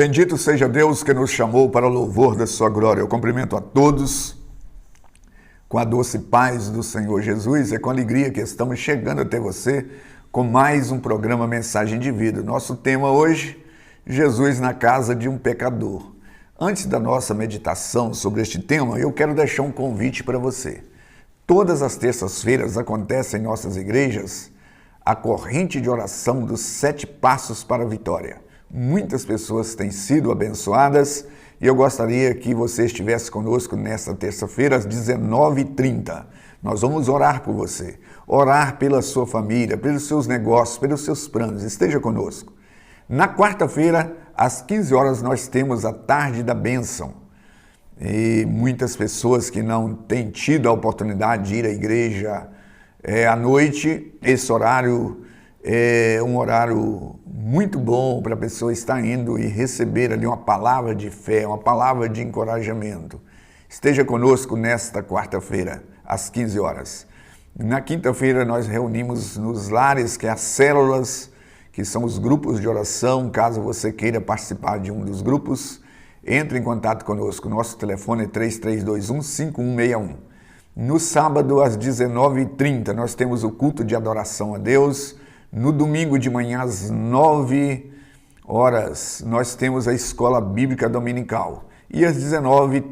Bendito seja Deus que nos chamou para o louvor da sua glória. Eu cumprimento a todos com a doce paz do Senhor Jesus. É com alegria que estamos chegando até você com mais um programa Mensagem de Vida. Nosso tema hoje, Jesus na casa de um pecador. Antes da nossa meditação sobre este tema, eu quero deixar um convite para você. Todas as terças-feiras acontece em nossas igrejas a corrente de oração dos 7 passos para a vitória. Muitas pessoas têm sido abençoadas e eu gostaria que você estivesse conosco nesta terça-feira às 19h30. Nós vamos orar por você, orar pela sua família, pelos seus negócios, pelos seus planos. Esteja conosco. Na quarta-feira, às 15 horas, nós temos a Tarde da Bênção. E muitas pessoas que não têm tido a oportunidade de ir à igreja à noite, esse horário é um horário muito bom para a pessoa estar indo e receber ali uma palavra de fé, uma palavra de encorajamento. Esteja conosco nesta quarta-feira, às 15 horas. Na quinta-feira nós reunimos nos lares, que é as células, que são os grupos de oração. Caso você queira participar de um dos grupos, entre em contato conosco. Nosso telefone é 3321-5161. No sábado, às 19h30, nós temos o culto de adoração a Deus. No domingo de manhã, às 9 horas, nós temos a escola bíblica dominical. E às 19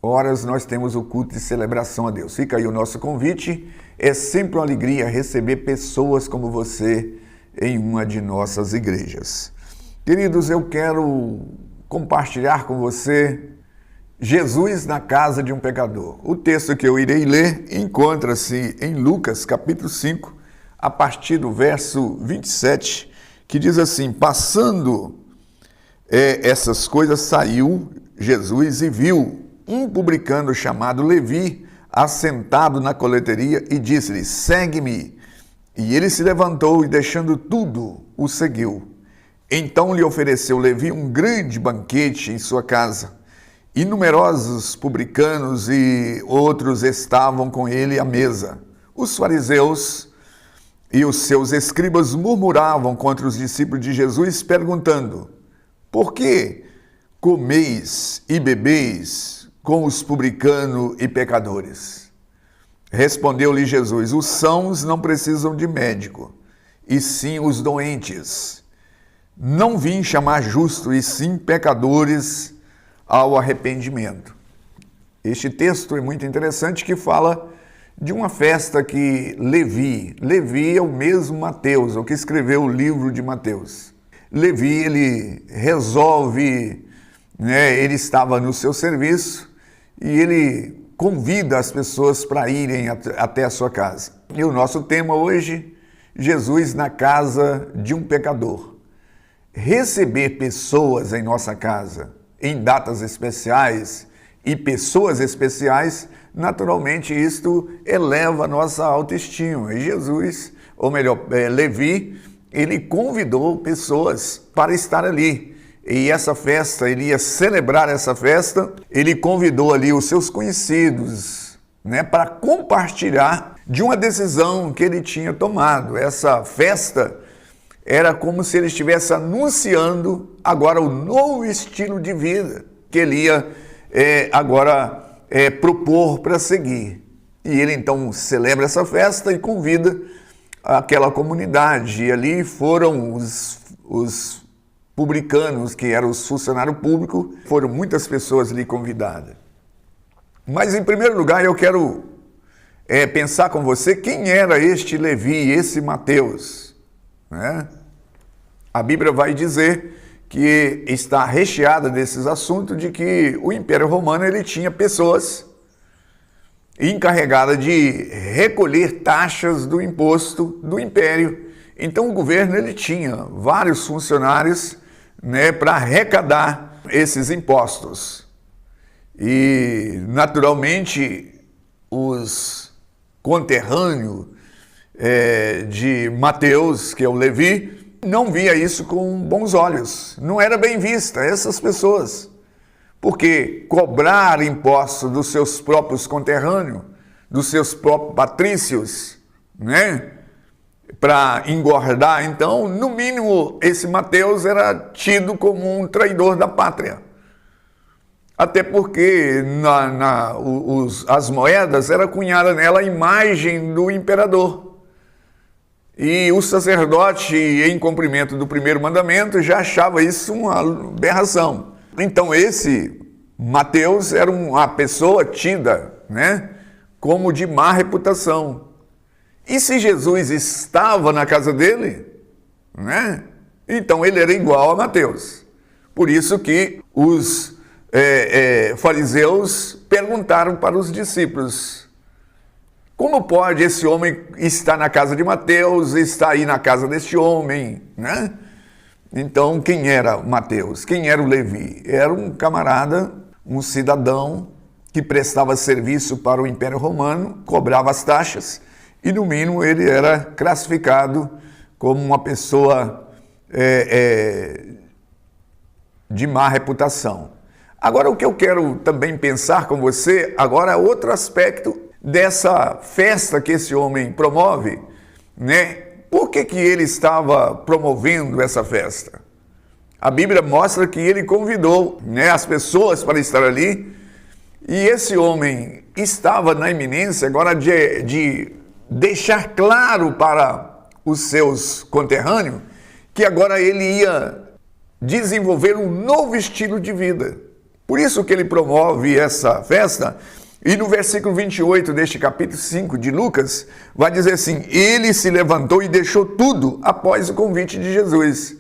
horas, nós temos o culto de celebração a Deus. Fica aí o nosso convite. É sempre uma alegria receber pessoas como você em uma de nossas igrejas. Queridos, eu quero compartilhar com você Jesus na casa de um pecador. O texto que eu irei ler encontra-se em Lucas, capítulo 5, a partir do verso 27, que diz assim: passando essas coisas, saiu Jesus e viu um publicano chamado Levi assentado na coleteria e disse-lhe: segue-me. E ele se levantou e, deixando tudo, o seguiu. Então lhe ofereceu Levi um grande banquete em sua casa, e numerosos publicanos e outros estavam com ele à mesa. Os fariseus e os seus escribas murmuravam contra os discípulos de Jesus, perguntando: por que comeis e bebeis com os publicanos e pecadores? Respondeu-lhe Jesus: os sãos não precisam de médico, e sim os doentes. Não vim chamar justos, e sim pecadores ao arrependimento. Este texto é muito interessante, que fala de uma festa que Levi é o mesmo Mateus, o que escreveu o livro de Mateus. Levi, ele resolve, ele estava no seu serviço e ele convida as pessoas para irem até a sua casa. E o nosso tema hoje, Jesus na casa de um pecador. Receber pessoas em nossa casa, em datas especiais e pessoas especiais, naturalmente isto eleva a nossa autoestima. E Jesus, ou melhor, Levi, ele convidou pessoas para estar ali. E essa festa, ele ia celebrar essa festa, ele convidou ali os seus conhecidos, para compartilhar de uma decisão que ele tinha tomado. Essa festa era como se ele estivesse anunciando agora o novo estilo de vida que ele ia propor para seguir. E ele então celebra essa festa e convida aquela comunidade. E ali foram os publicanos, que eram os funcionários públicos, foram muitas pessoas ali convidadas. Mas em primeiro lugar eu quero pensar com você quem era este Levi, esse Mateus, A Bíblia vai dizer que está recheada desses assuntos, de que o Império Romano ele tinha pessoas encarregadas de recolher taxas do imposto do Império. Então o governo ele tinha vários funcionários para arrecadar esses impostos. E naturalmente os conterrâneos de Mateus, que é o Levi, não via isso com bons olhos. Não era bem vista essas pessoas. Porque cobrar impostos dos seus próprios conterrâneos, dos seus próprios patrícios, para engordar. Então, no mínimo, esse Mateus era tido como um traidor da pátria. Até porque as moedas era cunhada nela a imagem do imperador. E o sacerdote, em cumprimento do primeiro mandamento, já achava isso uma aberração. Então esse Mateus era uma pessoa tida, né, como de má reputação. E se Jesus estava na casa dele, né, então ele era igual a Mateus. Por isso que os fariseus perguntaram para os discípulos: como pode esse homem estar na casa de Mateus, estar aí na casa deste homem, né? Então, quem era Mateus? Quem era o Levi? Era um camarada, um cidadão que prestava serviço para o Império Romano, cobrava as taxas e, no mínimo, ele era classificado como uma pessoa de má reputação. Agora, o que eu quero também pensar com você, agora é outro aspecto dessa festa que esse homem promove, né? Por que ele estava promovendo essa festa? A Bíblia mostra que ele convidou, né, as pessoas para estar ali, e esse homem estava na iminência agora de deixar claro para os seus conterrâneos que agora ele ia desenvolver um novo estilo de vida. Por isso que ele promove essa festa. E no versículo 28 deste capítulo 5 de Lucas, vai dizer assim: ele se levantou e deixou tudo após o convite de Jesus.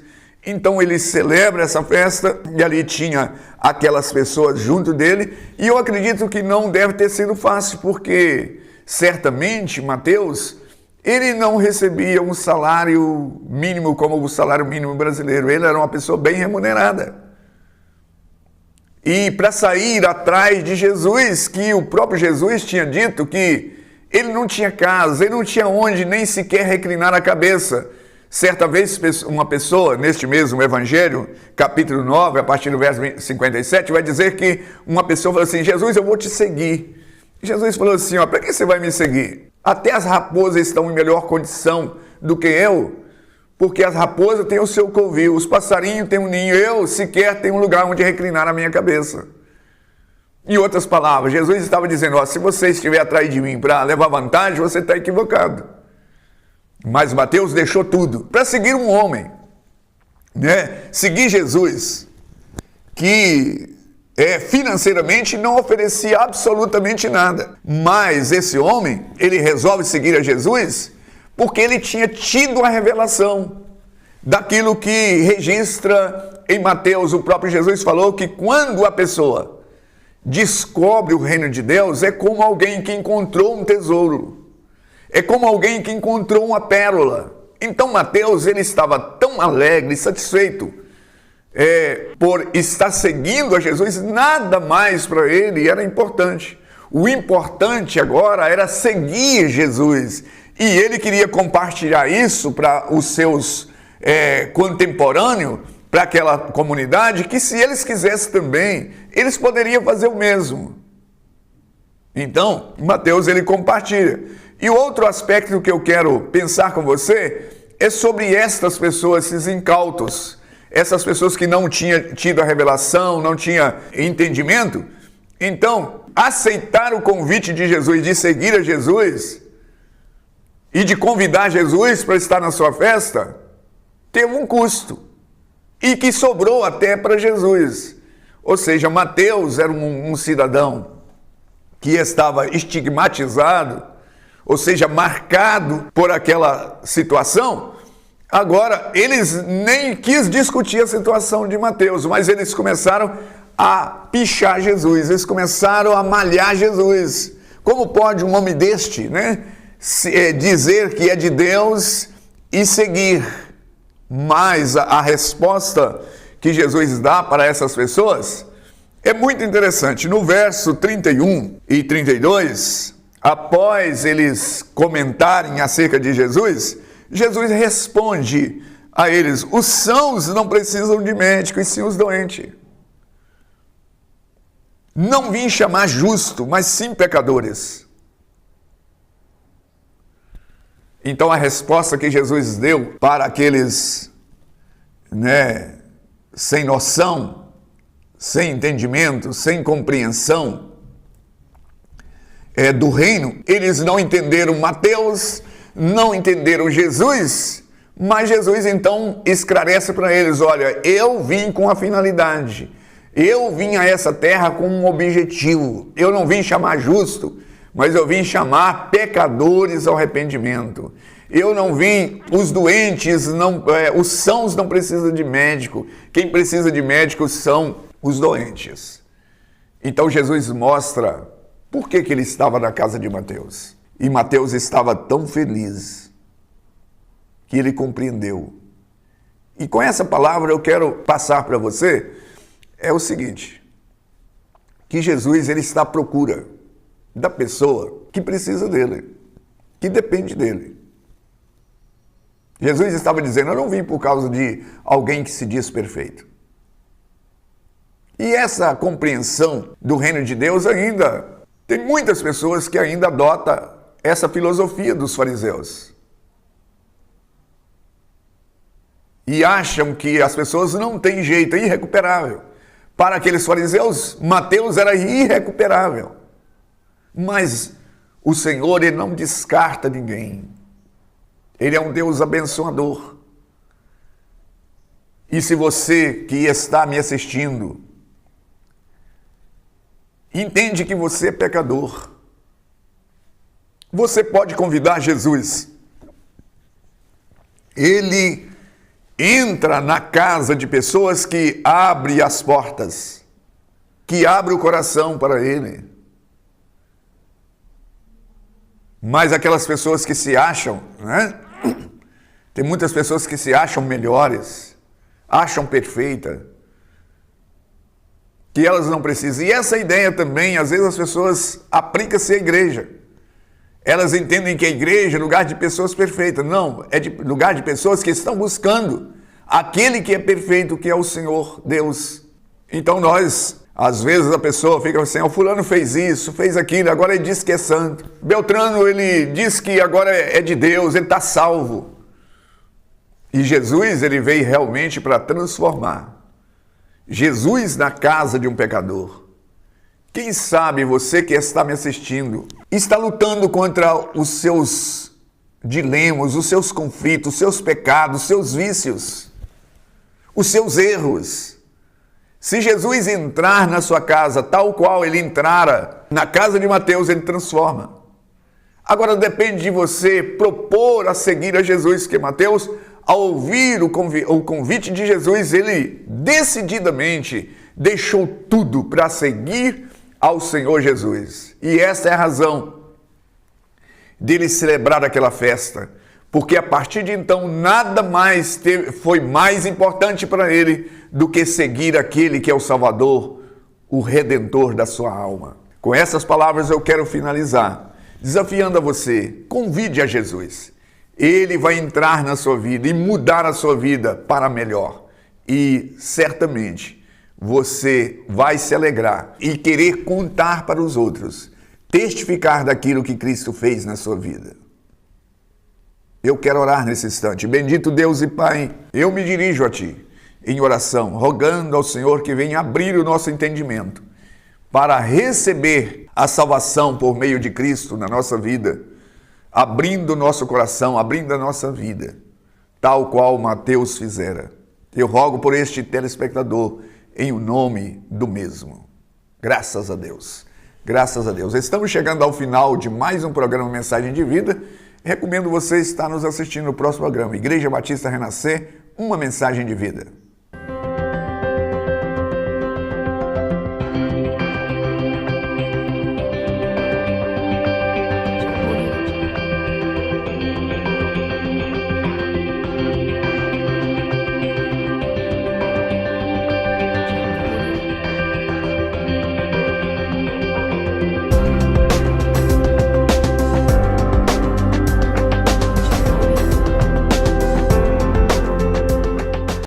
Então ele celebra essa festa e ali tinha aquelas pessoas junto dele. E eu acredito que não deve ter sido fácil, porque certamente Mateus, ele não recebia um salário mínimo como o salário mínimo brasileiro. Ele era uma pessoa bem remunerada. E para sair atrás de Jesus, que o próprio Jesus tinha dito que ele não tinha casa, ele não tinha onde nem sequer reclinar a cabeça. Certa vez uma pessoa, neste mesmo evangelho, capítulo 9, a partir do verso 57, vai dizer que uma pessoa falou assim: Jesus, eu vou te seguir. Jesus falou assim: para que você vai me seguir? Até as raposas estão em melhor condição do que eu, porque as raposas têm o seu covil, os passarinhos têm um ninho, eu sequer tenho um lugar onde reclinar a minha cabeça. Em outras palavras, Jesus estava dizendo: se você estiver atrás de mim para levar vantagem, você está equivocado. Mas Mateus deixou tudo para seguir um homem, né? Seguir Jesus, que financeiramente não oferecia absolutamente nada. Mas esse homem, ele resolve seguir a Jesus porque ele tinha tido a revelação daquilo que registra em Mateus. O próprio Jesus falou que quando a pessoa descobre o reino de Deus, é como alguém que encontrou um tesouro, é como alguém que encontrou uma pérola. Então Mateus, ele estava tão alegre, satisfeito por estar seguindo a Jesus, nada mais para ele era importante. O importante agora era seguir Jesus. E ele queria compartilhar isso para os seus contemporâneos, para aquela comunidade, que se eles quisessem também, eles poderiam fazer o mesmo. Então, Mateus, ele compartilha. E o outro aspecto que eu quero pensar com você é sobre estas pessoas, esses incautos, essas pessoas que não tinham tido a revelação, não tinham entendimento. Então, aceitar o convite de Jesus, de seguir a Jesus e de convidar Jesus para estar na sua festa, teve um custo, e que sobrou até para Jesus. Ou seja, Mateus era um cidadão que estava estigmatizado, ou seja, marcado por aquela situação. Agora, eles nem quis discutir a situação de Mateus, mas eles começaram a pichar Jesus, eles começaram a malhar Jesus. Como pode um homem deste, né, dizer que é de Deus e seguir? Mas a resposta que Jesus dá para essas pessoas é muito interessante. No verso 31 e 32, após eles comentarem acerca de Jesus, Jesus responde a eles: os sãos não precisam de médico, e sim os doentes. Não vim chamar justo, mas sim pecadores. Então a resposta que Jesus deu para aqueles, sem noção, sem entendimento, sem compreensão do reino, eles não entenderam Mateus, não entenderam Jesus, mas Jesus então esclarece para eles: olha, eu vim com a finalidade, eu vim a essa terra com um objetivo, eu não vim chamar justo, mas eu vim chamar pecadores ao arrependimento. Eu não vim, os doentes, os sãos não precisam de médico, quem precisa de médico são os doentes. Então Jesus mostra por que ele estava na casa de Mateus. E Mateus estava tão feliz que ele compreendeu. E com essa palavra eu quero passar para você o seguinte, que Jesus ele está à procura da pessoa que precisa dele, que depende dele. Jesus estava dizendo: eu não vim por causa de alguém que se diz perfeito. E essa compreensão do reino de Deus ainda, tem muitas pessoas que ainda adotam essa filosofia dos fariseus. E acham que as pessoas não têm jeito, é irrecuperável. Para aqueles fariseus, Mateus era irrecuperável. Mas o Senhor, ele não descarta ninguém. Ele é um Deus abençoador. E se você que está me assistindo entende que você é pecador, você pode convidar Jesus. Ele entra na casa de pessoas que abre as portas, que abre o coração para ele. Mas aquelas pessoas que se acham, tem muitas pessoas que se acham melhores, acham perfeita, que elas não precisam. E essa ideia também, às vezes as pessoas aplicam-se à igreja. Elas entendem que a igreja é lugar de pessoas perfeitas. Não, é lugar de pessoas que estão buscando aquele que é perfeito, que é o Senhor Deus. Então às vezes a pessoa fica assim: o fulano fez isso, fez aquilo, agora ele diz que é santo. Beltrano, ele diz que agora é de Deus, ele está salvo. E Jesus, ele veio realmente para transformar. Jesus na casa de um pecador. Quem sabe você que está me assistindo está lutando contra os seus dilemas, os seus conflitos, os seus pecados, os seus vícios, os seus erros. Se Jesus entrar na sua casa, tal qual ele entrara na casa de Mateus, ele transforma. Agora depende de você propor a seguir a Jesus, que Mateus, ao ouvir o convite de Jesus, ele decididamente deixou tudo para seguir ao Senhor Jesus. E essa é a razão dele celebrar aquela festa, porque a partir de então nada mais foi mais importante para ele do que seguir aquele que é o Salvador, o Redentor da sua alma. Com essas palavras eu quero finalizar, desafiando a você: convide a Jesus. Ele vai entrar na sua vida e mudar a sua vida para melhor. E certamente você vai se alegrar e querer contar para os outros, testificar daquilo que Cristo fez na sua vida. Eu quero orar nesse instante. Bendito Deus e Pai, eu me dirijo a Ti em oração, rogando ao Senhor que venha abrir o nosso entendimento para receber a salvação por meio de Cristo na nossa vida, abrindo o nosso coração, abrindo a nossa vida, tal qual Mateus fizera. Eu rogo por este telespectador em o nome do mesmo. Graças a Deus. Graças a Deus. Estamos chegando ao final de mais um programa Mensagem de Vida. Recomendo você estar nos assistindo no próximo programa. Igreja Batista Renascer, uma mensagem de vida.